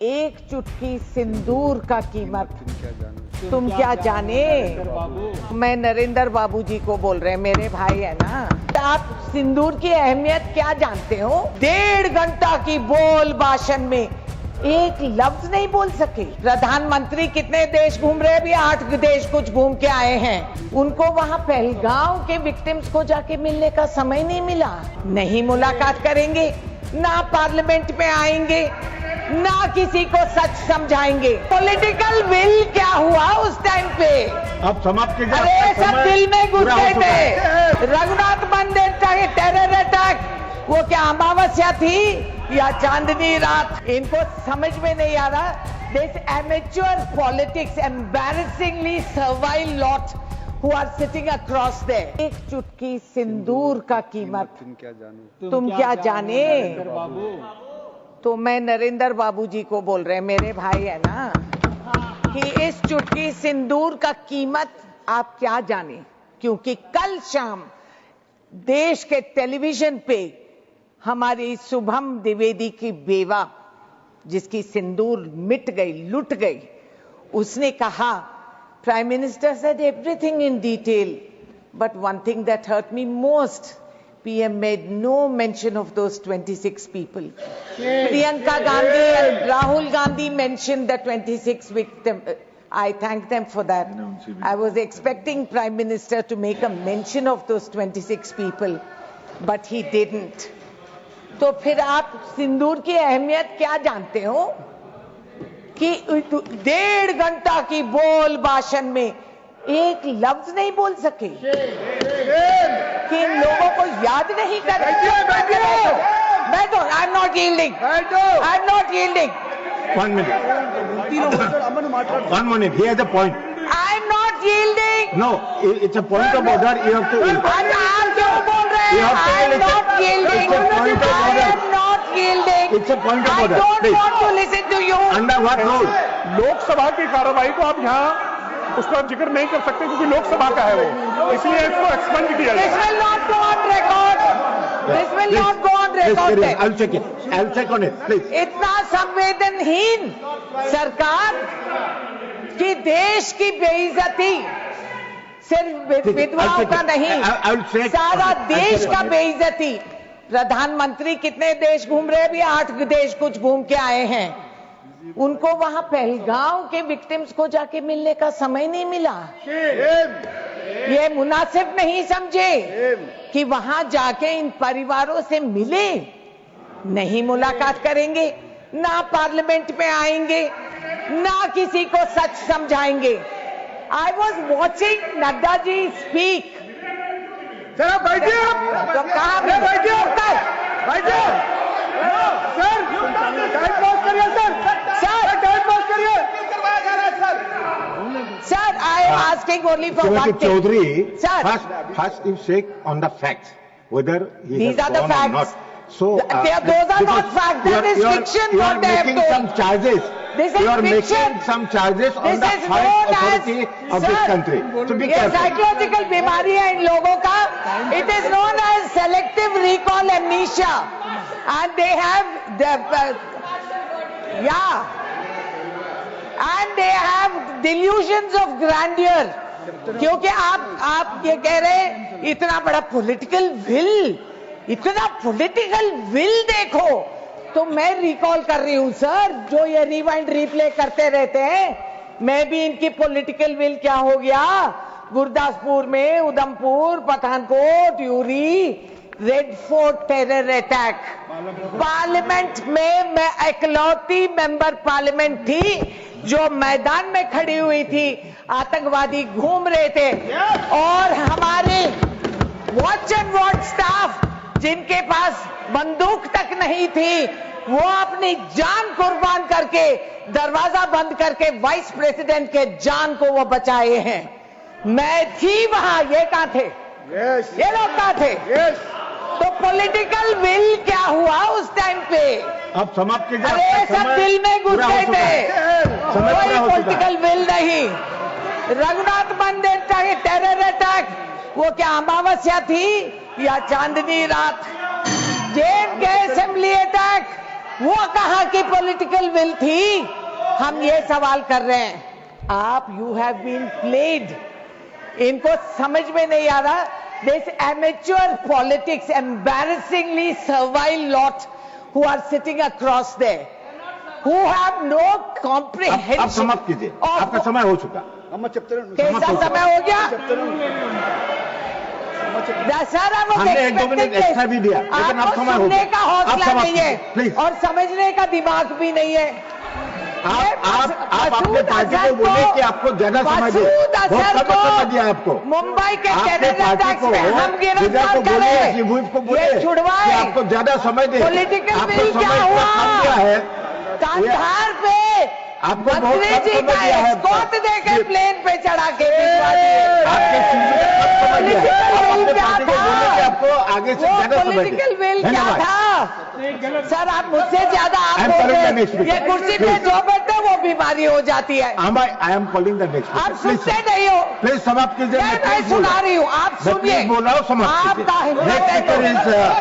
एक चुटकी सिंदूर का कीमत तुम क्या जाने। मैं नरेंद्र बाबू जी को बोल रहे हैं, मेरे भाई है ना। आप सिंदूर की अहमियत क्या जानते हो? 1.5 घंटा की बोल भाषण में एक लफ्ज नहीं बोल सके। प्रधानमंत्री कितने देश घूम रहे हैं? अभी 8 देश कुछ घूम के आए हैं। उनको वहां पहलगांव के विक्टिम्स को जाके मिलने का समय नहीं मिला। नहीं मुलाकात करेंगे, ना पार्लियामेंट में आएंगे, ना किसी को सच समझाएंगे। पॉलिटिकल विल क्या हुआ उस टाइम पे? अब समाप्त कीजिए। अरे सब दिल में घुस गए थे। रघुनाथ मंदिर चाहे टेरर अटैक, वो क्या अमावस्या थी या चांदनी रात? इनको समझ में नहीं आ रहा। This amateur politics, embarrassingly servile lot who are sitting across there। एक चुटकी सिंदूर का कीमत तुम क्या जाने। तो मैं नरेंद्र बाबू जी को बोल रहे हैं, मेरे भाई है ना, कि इस चुटकी सिंदूर का कीमत आप क्या जाने। क्योंकि कल शाम देश के टेलीविजन पे हमारी शुभम द्विवेदी की बेवा, जिसकी सिंदूर मिट गई, लुट गई, उसने कहा, Prime Minister said everything in detail, but one thing that hurt me most, PM made no mention of those 26 people. Priyanka Gandhi and Rahul Gandhi mentioned the 26 victims. I thank them for that. I was expecting Prime Minister to make a mention of those 26 people, but he didn't. तो फिर आप सिंदूर की अहमियत क्या जानते हो? कि 1.5 घंटा की बोल भाषण में एक लफ्ज नहीं बोल सके। कि इन लोगों को याद नहीं कर मैं तो I am not yielding. I am not yielding. 1 minute. 1 minute. He has a point. I am not yielding. No, it's a point of order. You have to. आप क्यों बोल रहे हैं? I am not yielding. I am not yielding. It's a point of order. I don't Please. want to listen to you. Under what rule? Lok Sabha की कार्रवाई को आप यहाँ उसका जिक्र नहीं कर सकते क्योंकि लोकसभा का है वो, इसलिए इसको एक्सपेंड किया This जाए। will not go on record. This will not go on record. I'll check it. I'll check on it. Please. इतना संवेदनहीन सरकार कि देश की बेइज्जती सिर्फ विधवाओं का नहीं, सारा देश का बेइज्जती। प्रधानमंत्री कितने देश घूम रहे हैं? अभी 8 देश कुछ घूम के आए हैं। उनको वहां पहलगांव के विक्टिम्स को जाके मिलने का समय नहीं मिला। ये मुनासिब नहीं समझे कि वहां जाके इन परिवारों से मिले। नहीं मुलाकात करेंगे, ना पार्लियामेंट में आएंगे, ना किसी को सच समझाएंगे। I was watching Nadda ji speak. Sir बैठिए, तो कहा बैठिए सर, टाइम पास करिए सर, टाइम पास करिए। Sir, I am asking only for one Srimati thing. Chaudhary, Sir. first you check on the facts, whether he These has are the gone or facts. not. So, Those are not facts. That is fiction. You are What they have making told. some charges. This is you are fiction. making some charges on This the is highest known authority as, of this sir, country. So be ये careful. Psychological बीमारी है इन लोगों का। It is known as selective recall amnesia, and they have and they have delusions of grandeur। क्योंकि आप ये कह रहे हैं इतना बड़ा पॉलिटिकल विल, इतना पॉलिटिकल विल देखो। तो मैं रिकॉल कर रही हूं सर, जो ये रिवाइंड रिप्ले करते रहते हैं, मैं भी इनकी पॉलिटिकल विल क्या हो गया। गुरदासपुर में, Udhampur, Pathankot, Yuri, red fort terror attack, parliament में मैं इकलौती मेंबर पार्लियामेंट थी जो मैदान में खड़ी हुई थी। आतंकवादी घूम रहे थे और हमारे वॉच एंड वॉच स्टाफ, जिनके पास बंदूक तक नहीं थी, वो अपनी जान कुर्बान करके, दरवाजा बंद करके वाइस प्रेसिडेंट के जान को वो बचाए हैं। मैं थी वहां, ये कहां थे? ये लोग कहां थे? तो पॉलिटिकल विल क्या हुआ उस टाइम पे? अब समाप्त कीजिए। अरे सब दिल में घुस गए थे। कोई पॉलिटिकल विल नहीं। रघुनाथ मंदिर चाहे टेरर अटैक, वो क्या अमावस्या थी या चांदनी रात? जेएमके असेंबली अटैक, वो कहाँ की पॉलिटिकल विल थी, हम ये सवाल कर रहे हैं। आप यू हैव बीन प्लेड, इनको समझ में नहीं आ रहा। This amateur politics, embarrassingly servile lot who are sitting across there, who have no comprehension. अब समाप्त कीजिए, आपका समय हो चुका। कैसा समय हो गया? दशहरा वो हमने 1-2 मिनट एक्स्ट्रा भी दिया, लेकिन अब समय हो सुनने गया। का हौसला नहीं है प्लीज। और समझने का दिमाग भी नहीं है। आप अपने पार्टी को बोले कि आपको ज्यादा समय दे, बहुत कम समय दिया आपको। मुंबई के आपने टेरर पार्टी अटैक्स को में हम गिरफ्तार करें, को बोले ये छुड़वाए, कि आपको ज्यादा समय दे। पॉलिटिकल आपको विल क्या समय इतना कम दिया हुआ? है, कांधार पे आपको बहुत मंत्री कम जी समय का दिया है। एस्कॉर्ट देके प्लेन पे चढ़ा के भिजवा दिए। आपके सीट में कम समय दिया है। पॉलिटिकल आप विल अपने क्या पार्टी को बोले कि था? आपको आगे से वो ज्यादा समय दे। पॉलिटिकल विल क्या धन्यवाद। था? सर आप मुझसे ज्यादा आप I'm बोल calling रहे the हैं। next speaker. ये कुर्सी पे Please. जो बैठते हैं वो बीमारी हो जाती है। I am calling the next आप speaker. सुनते नहीं हो। प्लीज समाप्त कीजिए। मैं सुना रही हूँ, आप मैं सुनिए। प्लीज बोल रहा हूँ, समाप्त कीजिए। आपका हिम्मत Next है speaker तो- is,